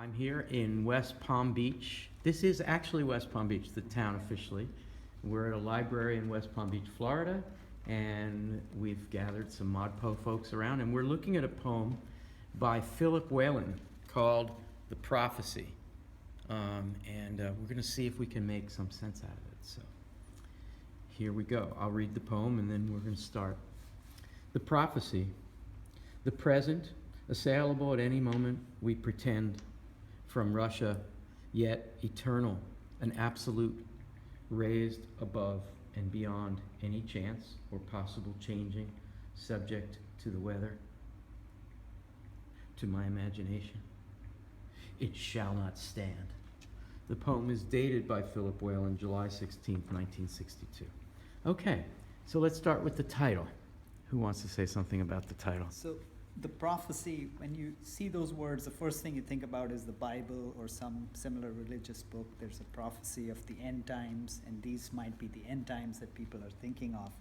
I'm here in West Palm Beach. This is actually West Palm Beach, the town officially. We're at a library in West Palm Beach, Florida, and we've gathered some Modpo folks around, and we're looking at a poem by Philip Whalen called The Prophecy. We're going to see if we can make some sense out of it. So here we go. I'll read the poem, and then we're going to start. The Prophecy. The present, assailable at any moment, we pretend, from Russia, yet eternal, an absolute, raised above and beyond any chance or possible changing, subject to the weather, to my imagination. It shall not stand. The poem is dated by Philip Whalen, July 16th, 1962. Okay, so let's start with the title. Who wants to say something about the title? So the prophecy, when you see those words, the first thing you think about is the Bible or some similar religious book. There's a prophecy of the end times, and these might be the end times that people are thinking of.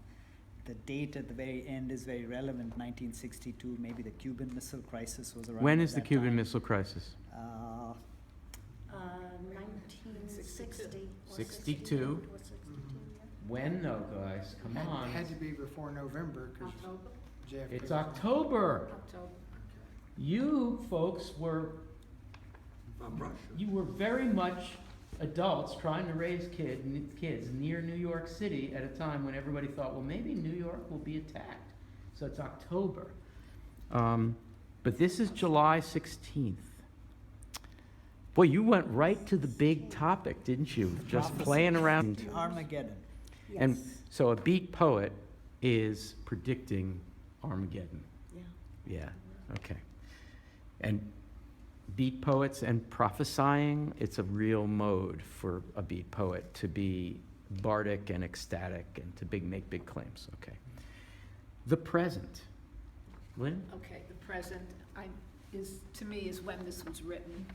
The date at the very end is very relevant, 1962. Maybe the Cuban Missile Crisis was around. When is the Cuban Missile Crisis? 1960. 62. When though, guys? Come on. It had to be before November, because JFK. It's October. You folks were very much adults trying to raise kids near New York City at a time when everybody thought, well, maybe New York will be attacked. So it's October. But this is July 16th. Boy, you went right to the big topic, didn't you? Just playing around. Armageddon. Yes. And so a beat poet is predicting Armageddon. Yeah. Yeah, okay. And beat poets and prophesying, it's a real mode for a beat poet to be bardic and ecstatic and to make big claims, okay. The present. Lynn? Okay, the present to me is when this was written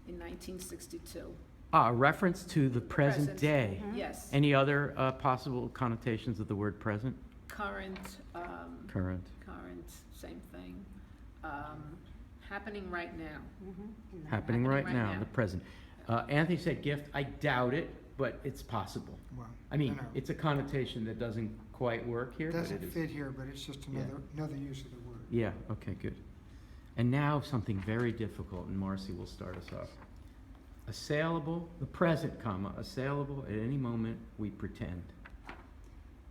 in 1962. A reference to the present day. Mm-hmm. Yes. Any other possible connotations of the word present? Current. Current. Current, same thing. Happening right now. Mm-hmm. Happening right now, the present. Anthony said gift. I doubt it, but it's possible. Well, I mean, no. it's a connotation that doesn't quite work here. It doesn't but it is. fit here, but it's just another use of the word. Yeah, okay, good. And now something very difficult, and Marcy will start us off. Assailable, the present, comma, assailable at any moment we pretend.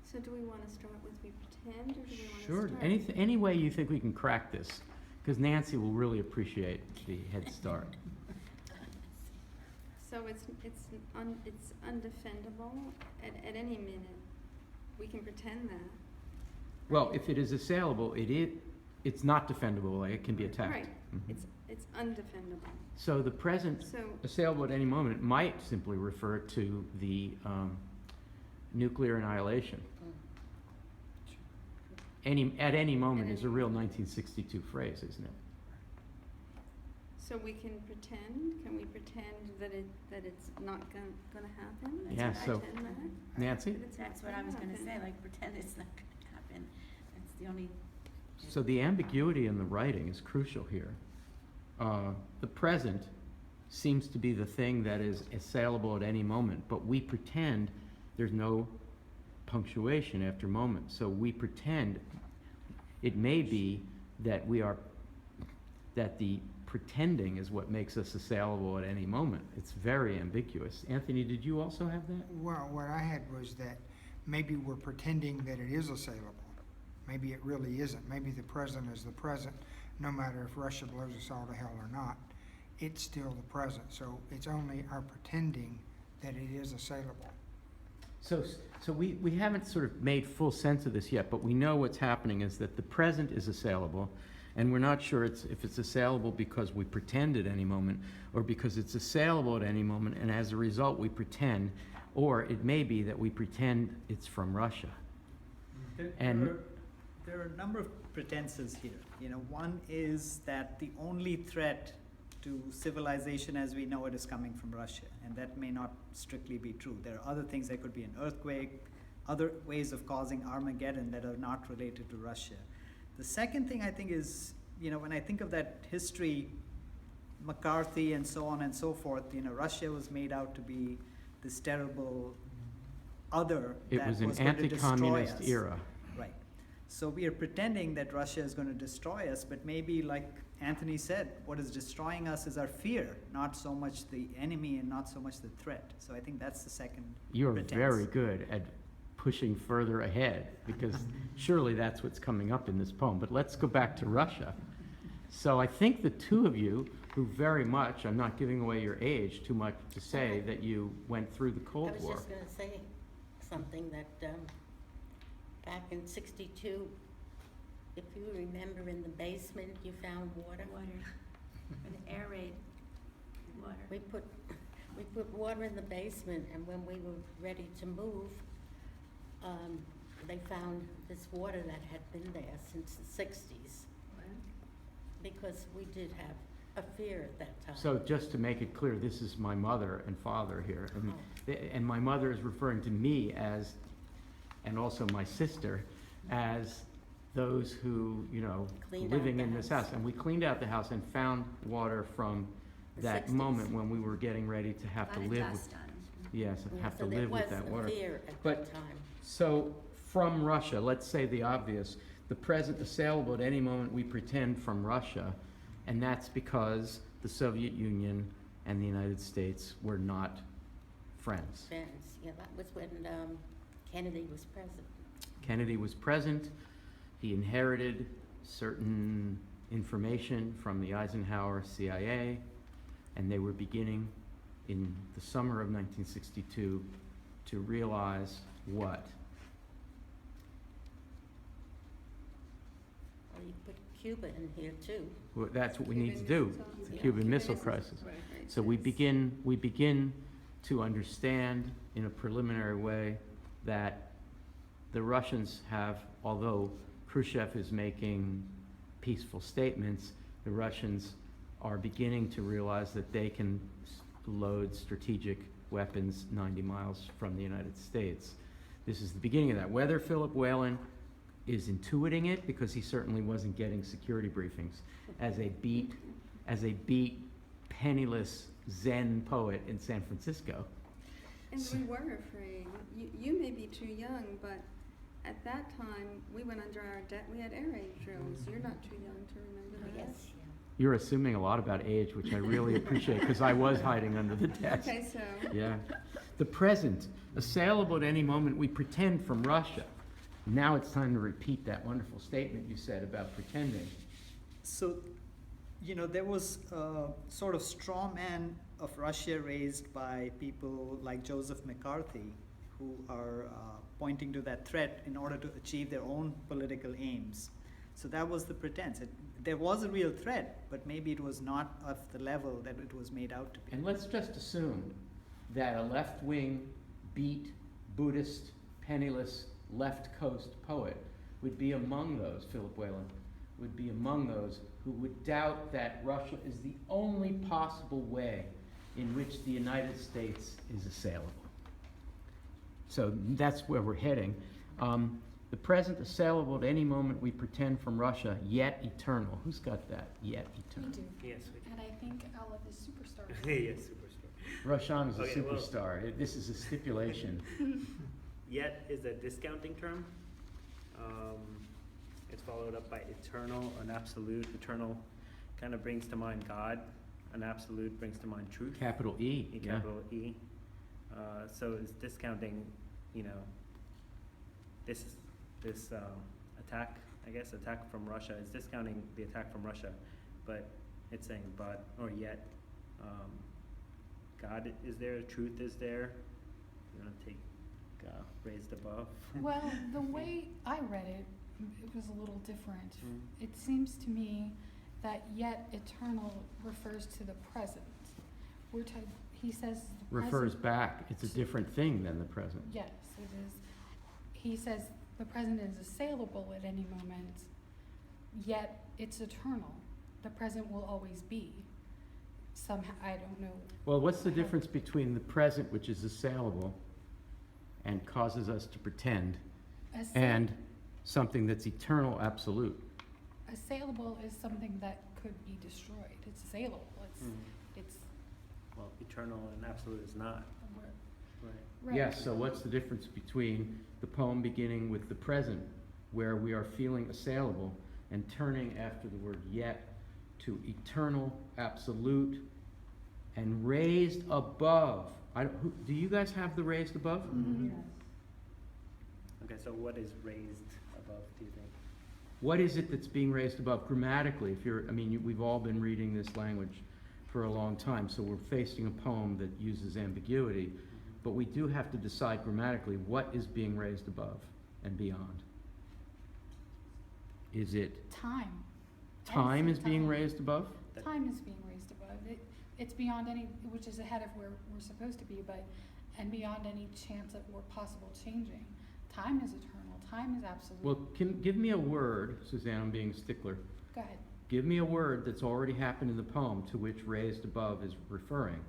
So do we want to start with we pretend, or do we want Sure, to start? any way you think we can crack this, because Nancy will really appreciate the head start. So it's undefendable at any minute. We can pretend that. Well, if it is assailable, it's not defendable, like it can be attacked. Right. Mhm. It's undefendable. So the present So assailable at any moment might simply refer to the nuclear annihilation. At any moment is a real 1962 phrase, isn't it? so we can pretend. Can we pretend that it's not gonna happen? Yeah, so Pretend that? Nancy? That's what I was gonna say, like, pretend it's not gonna happen. That's the only. So the ambiguity in the writing is crucial here. The present seems to be the thing that is assailable at any moment, but we pretend there's no punctuation after moment. So we pretend it may be that that the pretending is what makes us assailable at any moment. It's very ambiguous. Anthony, did you also have that? Well, what I had was that maybe we're pretending that it is assailable. Maybe it really isn't. Maybe the present is the present, no matter if Russia blows us all to hell or not. It's still the present. So it's only our pretending that it is assailable. So we haven't sort of made full sense of this yet, but we know what's happening is that the present is assailable, and we're not sure if it's assailable because we pretend at any moment, or because it's assailable at any moment, and as a result we pretend, or it may be that we pretend it's from Russia. There are a number of pretenses here. One is that the only threat to civilization as we know it is coming from Russia, and that may not strictly be true. There are other things. There could be an earthquake, other ways of causing Armageddon that are not related to Russia. The second thing I think is, when I think of that history McCarthy and so on and so forth, you know, Russia was made out to be this terrible other It that was an going to destroy anti-communist us. era. Right. So we are pretending that Russia is going to destroy us, but maybe, like Anthony said, what is destroying us is our fear, not so much the enemy and not so much the threat. So I think that's the second You're pretense. very good at pushing further ahead, because surely that's what's coming up in this poem. But let's go back to Russia. So I think the two of you, who very much, I'm not giving away your age too much to say that you went through the Cold I was War. just gonna say something that, back in '62, if you remember, in the basement, you found water. An air raid water. We put water in the basement, and when we were ready to move, they found this water that had been there since the '60s, because we did have a fear at that time. So just to make it clear, this is my mother and father here. And, Oh. and my mother is referring to me as, and also my sister, as those who, you know, Cleaned out living the in this house. house. And we cleaned out the house and found water from The that 60s. moment when we were getting ready to have to Got a live dust with, on. yes, Yeah, have to so there live with was that a water. fear at But- that time. So, from Russia, let's say the obvious, the present assailable at any moment we pretend from Russia, and that's because the Soviet Union and the United States were not friends. Friends, yeah, that was when Kennedy was president. Kennedy was present, he inherited certain information from the Eisenhower CIA, and they were beginning in the summer of 1962 to realize what? Well, you put Cuba in here too. Well, that's what we need to Cuban do, Missile the Yeah. Cuban Missile Crisis. Right, right. So we begin to understand in a preliminary way that the Russians have, although Khrushchev is making peaceful statements, the Russians are beginning to realize that they can load strategic weapons 90 miles from the United States. This is the beginning of that. Whether Philip Whalen is intuiting it, because he certainly wasn't getting security briefings, as a beat penniless Zen poet in San Francisco. And we were afraid. You may be too young, but at that time, we went under our debt. We had air raid drills. You're not too young to remember that. Yes, yeah. You're assuming a lot about age, which I really appreciate, because I was hiding under the desk. Okay, so, Yeah. The present, assailable at any moment, we pretend from Russia. Now it's time to repeat that wonderful statement you said about pretending. So, you know, there was a sort of straw man of Russia raised by people like Joseph McCarthy, who are pointing to that threat in order to achieve their own political aims. So that was the pretense. There was a real threat, but maybe it was not of the level that it was made out to be. And let's just assume that a left-wing, beat, Buddhist, penniless, left coast poet would be among those, Philip Whalen, would be among those who would doubt that Russia is the only possible way in which the United States is assailable. So that's where we're heading. The present assailable at any moment we pretend from Russia, yet eternal. Who's got that? Yet We eternal. do. Yes, we And I think Olive is superstar. yes, superstar. Roshan is a Okay, well- superstar. This is a stipulation. Yet is a discounting term. It's followed up by eternal, an absolute. Eternal kind of brings to mind God. An absolute brings to mind truth. Capital E, yeah. Capital E. So it's discounting, you know, this attack, I guess, attack from Russia. It's discounting the attack from Russia, but it's saying but or yet God is there, truth is there. You want to take raised above. Well, the way I read it, it was a little different. Mm. It seems to me that yet eternal refers to the present. He says the Refers present. back. It's a different thing than the present. Yes, it is. He says the present is assailable at any moment, yet it's eternal. The present will always be. Somehow, I don't know. Well, what's the difference between the present, which is assailable and causes us to pretend, Assail- and something that's eternal, absolute? Assailable is something that could be destroyed. It's saleable. It's, Well, eternal and absolute is not, we're- right? right. Yes, so what's the difference between the poem beginning with the present, where we are feeling assailable, and turning after the word yet to eternal, absolute, and raised above? Do you guys have the raised above? Okay, so what is raised above, do you think? What is it that's being raised above grammatically? If you're, I mean, we've all been reading this language for a long time, so we're facing a poem that uses ambiguity, but we do have to decide grammatically what is being raised above and beyond. Is it Time. time is being Time. raised above? Time is being raised above. It's beyond any, which is ahead of where we're supposed to be, but, and beyond any chance of or possible changing. Time is eternal. Time is absolute. Well, give me a word, Suzanne, I'm being a stickler. Go ahead. Give me a word that's already happened in the poem to which raised above is referring.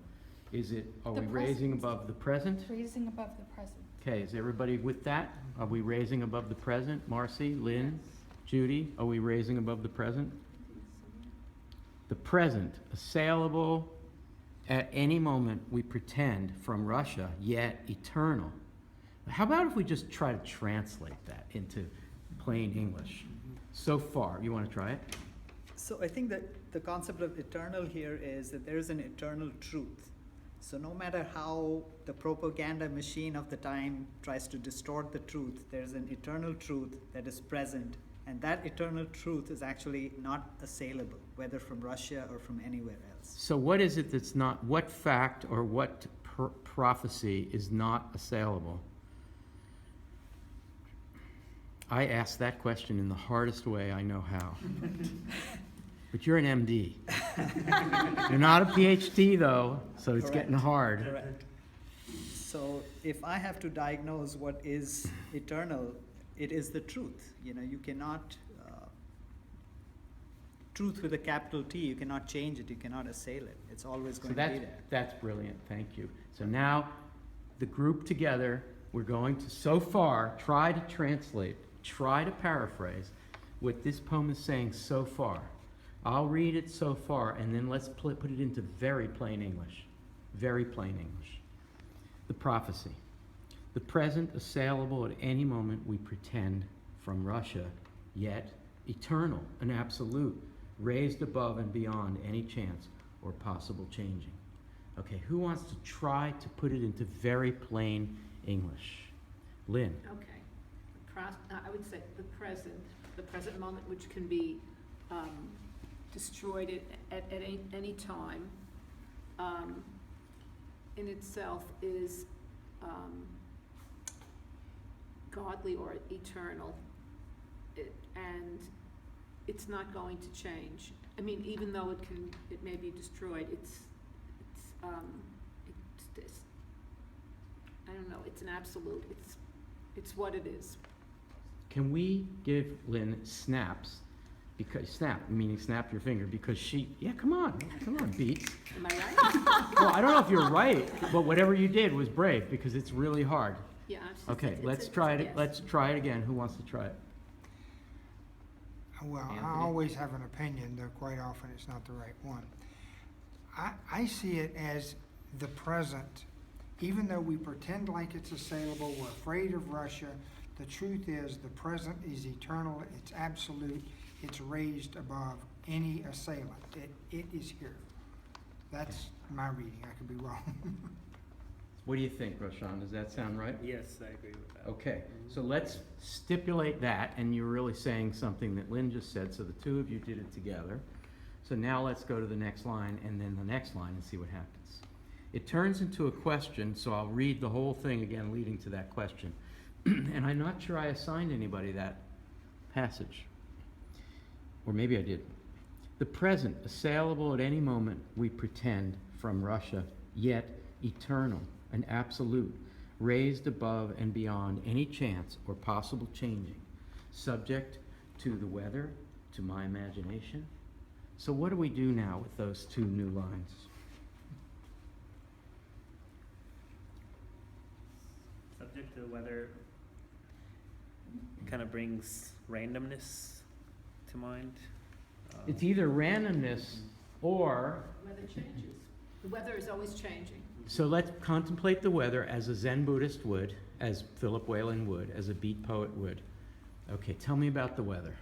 Is it, are The we raising present. above the present? Raising above the present. Okay, is everybody with that? Are we raising above the present? Marcy, Lynn, Judy, are we raising above the present? The present, assailable at any moment we pretend from Russia, yet eternal. How about if we just try to translate that into plain English? So far, you want to try it? So I think that the concept of eternal here is that there is an eternal truth. So no matter how the propaganda machine of the time tries to distort the truth, there's an eternal truth that is present, and that eternal truth is actually not assailable, whether from Russia or from anywhere else. So what is it that's not, what fact or what prophecy is not assailable? I asked that question in the hardest way I know how. But you're an MD. You're not a PhD though, so it's getting Correct. hard. Correct. So if I have to diagnose what is eternal, it is the truth. You know, you cannot, truth with a capital T, you cannot change it, you cannot assail it. It's always So going to be there. that's brilliant, thank you. So now, the group together, we're going to, so far, try to translate, try to paraphrase what this poem is saying so far. I'll read it so far, and then let's put it into very plain English. Very plain English. The prophecy. The present assailable at any moment we pretend from Russia, yet eternal and absolute, raised above and beyond any chance or possible changing. Okay, who wants to try to put it into very plain English? Lynn. Okay. I would say the present moment, which can be destroyed at any time, in itself is godly or eternal, and it's not going to change. I mean, even though it may be destroyed, it's I don't know, it's an absolute, it's what it is. Can we give Lynn snaps? Because snap, meaning snap your finger, because yeah, come on, Beats. Am I right? Well, I don't know if you're right, but whatever you did was brave, because it's really hard. Yeah. it's just- Okay, it's let's a try it, guess. let's try it again. Who wants to try it? Well, Anthony? I always have an opinion, though quite often it's not the right one. I see it as the present. Even though we pretend like it's assailable, we're afraid of Russia, the truth is the present is eternal, it's absolute, it's raised above any assailant. It is here. That's my reading. I could be wrong. What do you think, Roshan? Does that sound right? Yes, I agree with that. Okay, so let's stipulate that, and you're really saying something that Lynn just said, so the two of you did it together. So now let's go to the next line, and then the next line, and see what happens. It turns into a question, so I'll read the whole thing again leading to that question. And I'm not sure I assigned anybody that passage. Or maybe I did. The present, assailable at any moment, we pretend, from Russia, yet eternal and absolute, raised above and beyond any chance or possible changing, subject to the weather, to my imagination. So what do we do now with those two new lines? Subject to the weather kind of brings randomness to mind. It's either randomness or, Weather changes. The weather is always changing. so let's contemplate the weather as a Zen Buddhist would, as Philip Whalen would, as a beat poet would. Okay, tell me about the weather.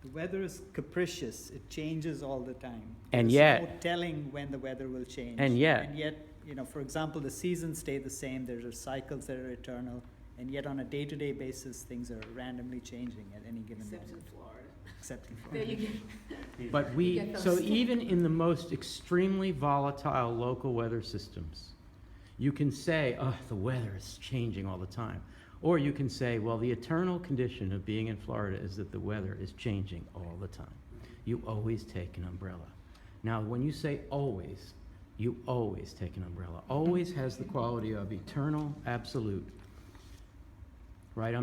The weather is capricious, it changes all the time. And There's yet- no telling when the weather will change. And yet- And yet, you know, for example, the seasons stay the same, there are cycles that are eternal, and yet on a day-to-day basis, things are randomly changing at any given Except in moment. Florida. Except in There Florida. you go. But You get so those. even in the most extremely volatile local weather systems, you can say, oh, the weather is changing all the time. Or you can say, well, the eternal condition of being in Florida is that the weather is changing all the time. You always take an umbrella. Now, when you say always, you always take an umbrella. Always has the quality of eternal absolute. Right?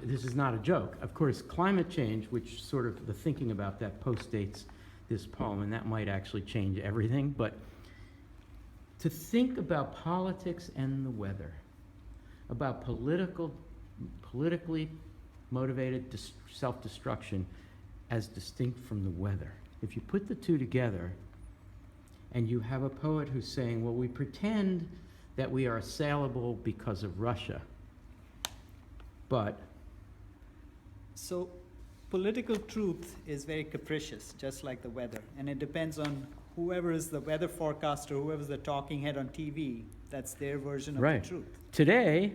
This is not a joke. Of course, climate change, which sort of the thinking about that postdates this poem, and that might actually change everything, but to think about politics and the weather, about politically motivated self-destruction as distinct from the weather. If you put the two together, and you have a poet who's saying, well, we pretend that we are assailable because of Russia, but So, political truth is very capricious, just like the weather, and it depends on whoever is the weather forecaster, whoever's the talking head on TV, that's their version of Right. the truth. today,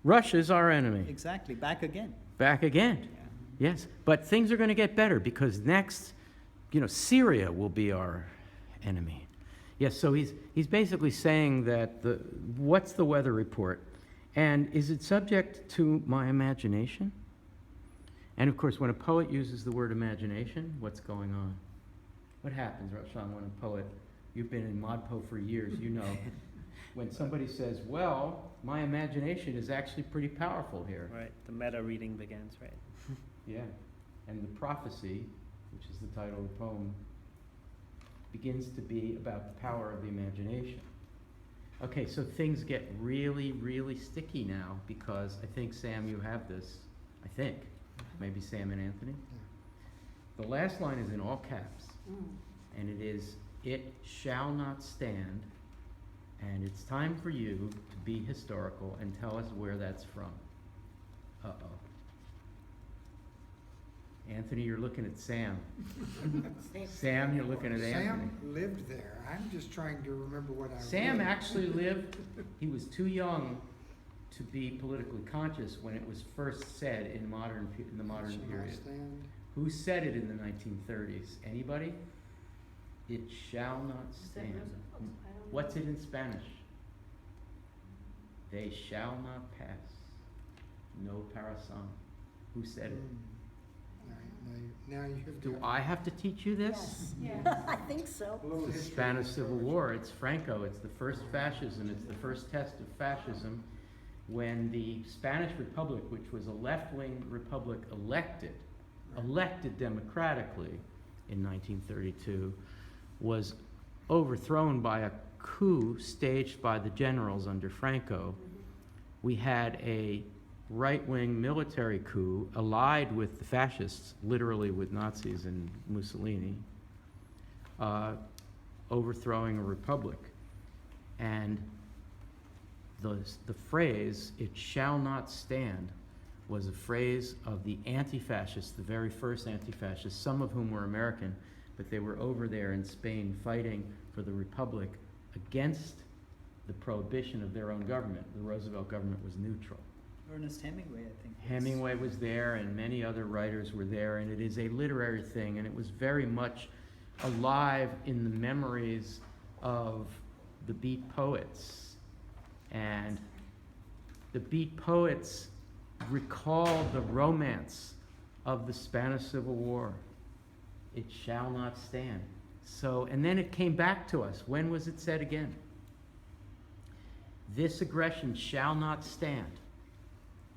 Russia's our enemy. Exactly, back again. Back again. Yeah. Yes, but things are going to get better because next, Syria will be our enemy. Yes, so he's basically saying that what's the weather report? And is it subject to my imagination? And of course, when a poet uses the word imagination, what's going on? What happens, Roshan, when a poet, you've been in Modpo for years, you know, when somebody says, well, my imagination is actually pretty powerful here. Right, the meta reading begins, right? Yeah, and the prophecy, which is the title of the poem, begins to be about the power of the imagination. Okay, so things get really, really sticky now because I think, Sam, you have this. I think. Maybe Sam and Anthony. The last line is in all caps, and it is, it shall not stand, and it's time for you to be historical and tell us where that's from. Uh-oh. Anthony, you're looking at Sam. Sam, you're looking at Anthony. Sam lived there. I'm just trying to remember what I read. Sam actually lived, he was too young to be politically conscious when it was first said in the modern Shall not period. stand. Who said it in the 1930s? Anybody? It shall not stand. What's it in Spanish? They shall not pass. No parasan. Who said it? Now you have Do got I have to teach you this? I think so. a little It's the history Spanish of Civil Georgia. War. It's Franco. It's the first fascism. It's the first test of fascism when the Spanish Republic, which was a left-wing republic elected democratically in 1932, was overthrown by a coup staged by the generals under Franco. We had a right-wing military coup allied with the fascists, literally with Nazis and Mussolini, overthrowing a republic. And the phrase, it shall not stand, was a phrase of the anti-fascists, the very first anti-fascists, some of whom were American, but they were over there in Spain fighting for the republic against the prohibition of their own government. The Roosevelt government was neutral. Ernest Hemingway, I think. Hemingway was there and many other writers were there, and it is a literary thing, and it was very much alive in the memories of the beat poets. And the beat poets recall the romance of the Spanish Civil War. It shall not stand. So, and then it came back to us. When was it said again? This aggression shall not stand,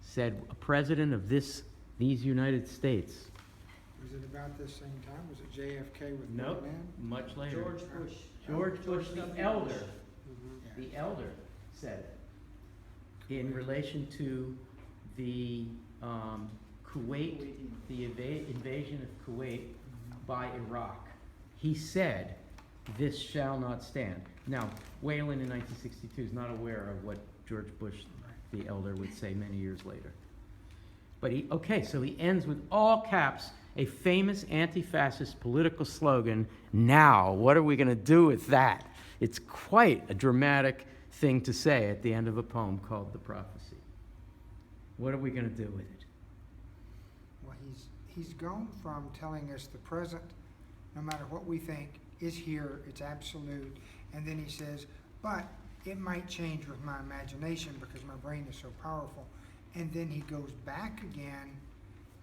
said a president of these United States. Was it about this same time? Was it JFK with Nope, Whalen? much later. George Bush. George Bush, the W. elder, Yeah. the elder said it in relation to the Kuwait, the invasion of Kuwait by Iraq. He said, "This shall not stand." Now, Whalen in 1962 is not aware of what George Bush, the elder, would say many years later. But so he ends with all caps, a famous anti-fascist political slogan, "Now, what are we going to do with that?" It's quite a dramatic thing to say at the end of a poem called The Prophecy. What are we going to do with it? Well, he's gone from telling us the present, no matter what we think, is here, it's absolute, and then he says, but it might change with my imagination because my brain is so powerful. And then he goes back again,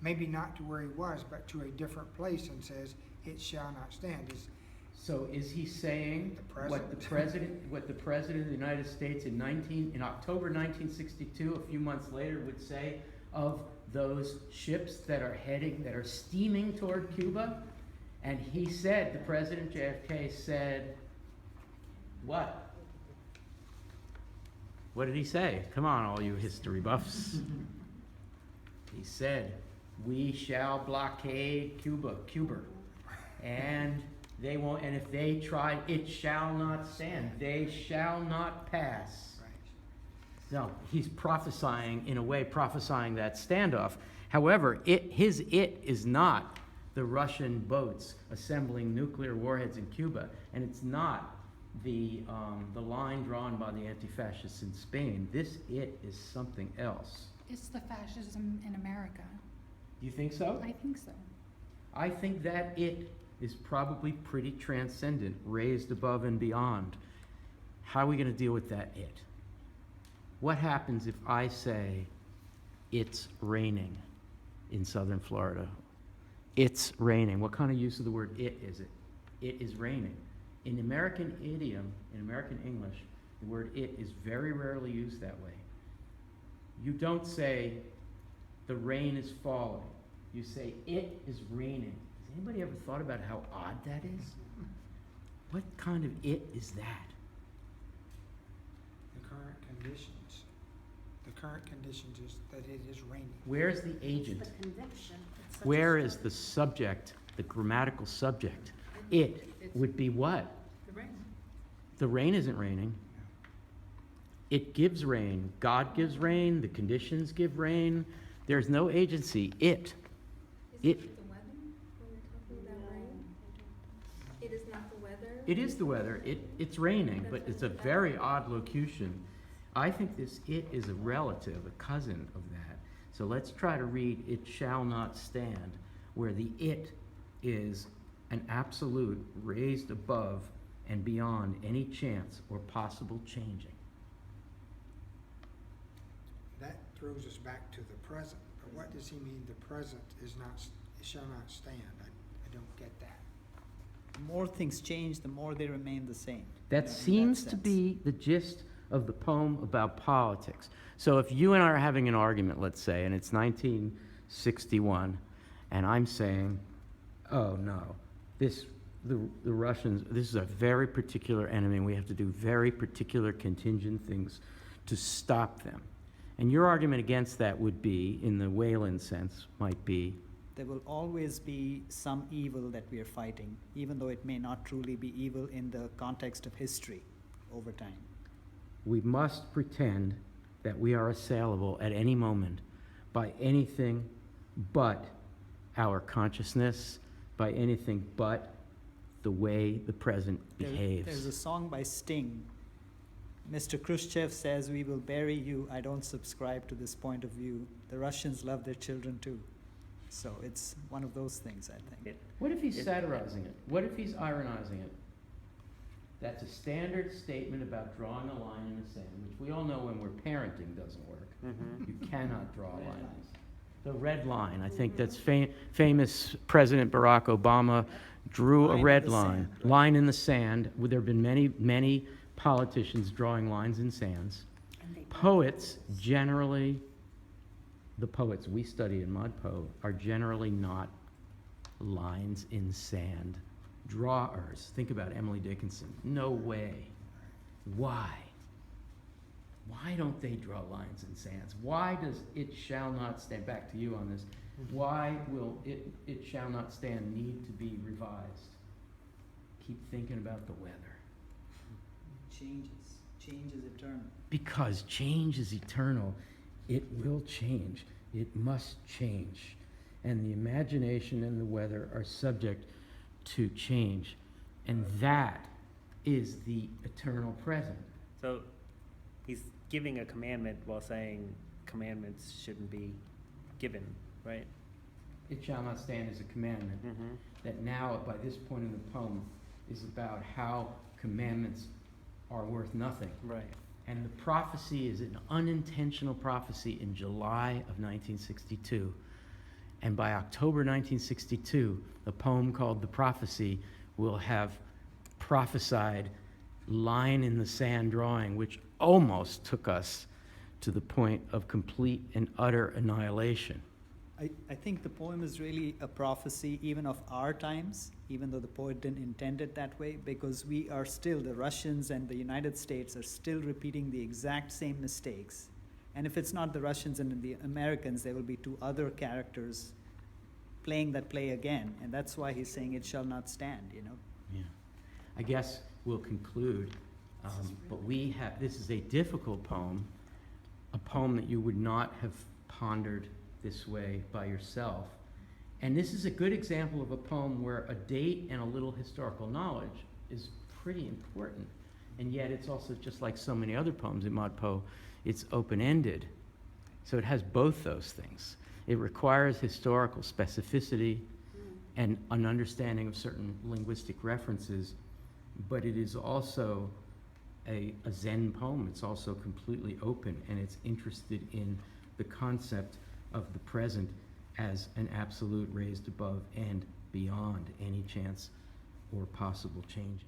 maybe not to where he was, but to a different place and says, it shall not stand. So is he saying what the president of the United States in October 1962, a few months later, would say of those ships that are steaming toward Cuba? And he said, the President JFK said, what? What did he say? Come on, all you history buffs. He said, "We shall blockade Cuba. And they won't, and if they try, it shall not stand. They shall not pass." No, he's prophesying, in a way, prophesying that standoff. However, his is not the Russian boats assembling nuclear warheads in Cuba, and it's not the line drawn by the anti-fascists in Spain. This is something else. It's the fascism in America. Do you think so? I think so. I think that it is probably pretty transcendent, raised above and beyond. How are we going to deal with that it? What happens if I say, it's raining in southern Florida? It's raining. What kind of use of the word it is it? It is raining. In American idiom, in American English, the word it is very rarely used that way. You don't say, the rain is falling. You say, it is raining. Has anybody ever thought about how odd that is? What kind of it is that? The current conditions. The current conditions is that it is raining. Where's the agent? The conviction. It's such a Where is story. the subject, the grammatical subject? It would be what? The rain. The rain isn't raining. It gives rain. God gives rain. The conditions give rain. There's no agency. It. Is it the weather when you're talking about rain? It is not the weather? It is the weather. It's raining, but it's a very odd locution. I think this it is a relative, a cousin of that. So let's try to read it shall not stand, where the it is an absolute raised above and beyond any chance or possible changing. That throws us back to the present. But what does he mean the present is not, it shall not stand? I don't get that. The more things change, the more they remain the same. That in seems to sense. be the gist of the poem about politics. So if you and I are having an argument, let's say, and it's 1961, and I'm saying, oh no, the Russians, this is a very particular enemy, and we have to do very particular contingent things to stop them. And your argument against that would be, in the Whalen sense, might be, There will always be some evil that we are fighting, even though it may not truly be evil in the context of history over time. we must pretend that we are assailable at any moment by anything but our consciousness, by anything but the way the present behaves. There's a song by Sting. Mr. Khrushchev says, "We will bury you. I don't subscribe to this point of view. The Russians love their children too." So it's one of those things, I think. What if he's If- satirizing it? What if he's ironizing it? That's a standard statement about drawing a line in the sand, which we all know when we're parenting doesn't work. You cannot draw lines. The red line, I think that's famous President Barack Obama drew Line a in red the line. sand. Line in the sand. There have been many politicians drawing lines in sands. And they- Poets generally, the poets we study in Modpo, are generally not lines in sand drawers. Think about Emily Dickinson. No way. Why? Why don't they draw lines in sands? Why does it shall not stand, back to you on this, why will it shall not stand need to be revised? Keep thinking about the weather. Change is eternal. Because change is eternal. It will change. It must change. And the imagination and the weather are subject to change. And that is the eternal present. So he's giving a commandment while saying commandments shouldn't be given, right? It shall not stand as a commandment. Mm-hmm. That now, by this point in the poem, is about how commandments are worth nothing. Right. And the prophecy is an unintentional prophecy in July of 1962. And by October 1962, the poem called The Prophecy will have prophesied line in the sand drawing, which almost took us to the point of complete and utter annihilation. I think the poem is really a prophecy even of our times, even though the poet didn't intend it that way, because we are still, the Russians and the United States are still repeating the exact same mistakes. And if it's not the Russians and the Americans, there will be two other characters playing that play again. And that's why he's saying it shall not stand, you know? Yeah. I guess we'll conclude, but this is a difficult poem, a poem that you would not have pondered this way by yourself. And this is a good example of a poem where a date and a little historical knowledge is pretty important. And yet it's also, just like so many other poems in Modpo, it's open-ended. So it has both those things. It requires historical specificity and an understanding of certain linguistic references, but it is also a Zen poem. It's also completely open, and it's interested in the concept of the present as an absolute raised above and beyond any chance or possible changing.